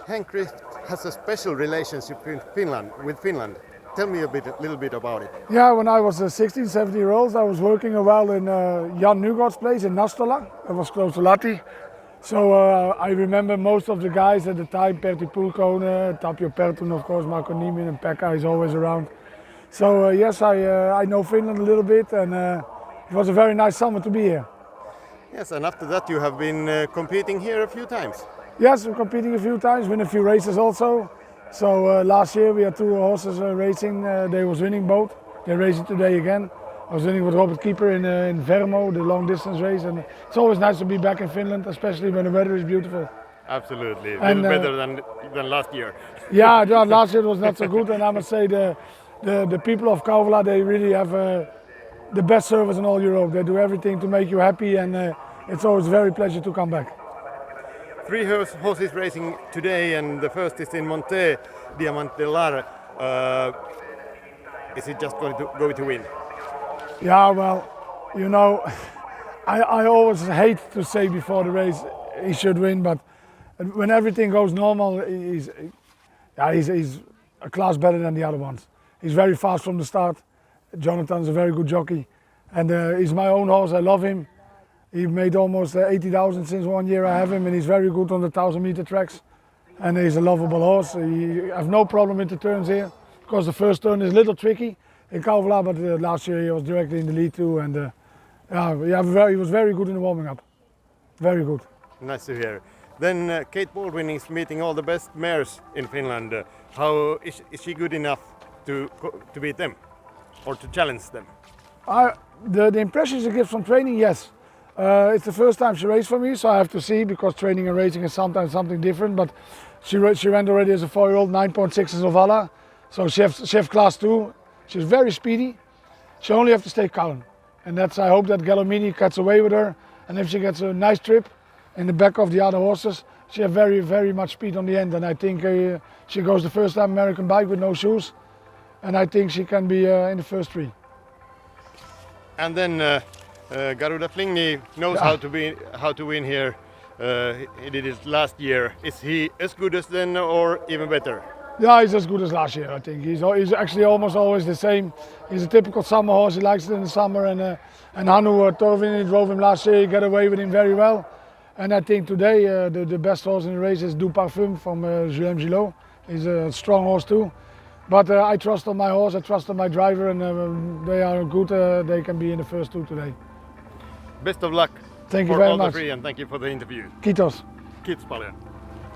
Henk Grift has a special relationship with Finland. Tell me a little bit about it. Yeah, when I was 16, 17 years old, I was working a while in Jan Nygård's place in Haastattelijana. It was close to Lahti. So I remember most of the guys at the time, Pertti Pulkkonen, Tapio Pertun, of course, Marko Niemen, and Pekka is always around. So yes, I know Finland a little bit, and it was a very nice summer to be here. Yes, and after that you have been competing here a few times. Yes, I'm competing a few times, win a few races also. So last year we had two horses racing, they was winning both. They're racing today again. I was winning with Robert Keeper in Vermo, the long distance race, and it's always nice to be back in Finland, especially when the weather is beautiful. Absolutely, a little better than last year. Yeah, last year it was not so good, and I must say the people of Kouvola, they really have the best service in all Europe. They do everything to make you happy, and it's always a very pleasure to come back. Three horses racing today, and the first is in Monte, Diamant De Larren. Is it just going to win? Yeah, well, you know, I always hate to say before the race he should win, but when everything goes normal, he's a class better than the other ones. He's very fast from the start. Jonathan's a very good jockey, and he's my own horse. I love him. He made almost 80,000 since 1 year I have him, and he's very good on the 1,000-meter tracks. And he's a lovable horse. I have no problem with the turns here. Of course, the first turn is a little tricky in Kouvola, but last year he was directly in the lead too, and he was very good in the warming up. Very good. Nice to hear. Then Kate Baldwinin is meeting all the best mares in Finland. How is she good enough to beat them or to challenge them? The impression she gives from training, yes. It's the first time she raced for me, so I have to see, because training and racing is sometimes something different. But she went already as a 4-year-old, 9.6 in Solvalla, so she has class 2. She's very speedy. She only have to stay calm, and I hope that Galomini gets away with her. And if she gets a nice trip in the back of the other horses, she has very, very much speed on the end. And I think she goes the first time American bike with no shoes, and I think she can be in the first 3. And then Garuda Flignyn knows how to win here. He did it last year. Is he as good as then, or even better? Yeah, he's as good as last year, I think. He's actually almost always the same. He's a typical summer horse. He likes it in the summer, and Hannu Torvinen drove him last year. He got away with him very well. And I think today the best horse in the race is Du Parfum from Julien Gillot. He's a strong horse too. But I trust on my horse, I trust on my driver, and they are good. They can be in the first 2 today. Best of luck. Thank you very much. For all the 3, and thank you for the interview. Kiitos. Kiitos paljon.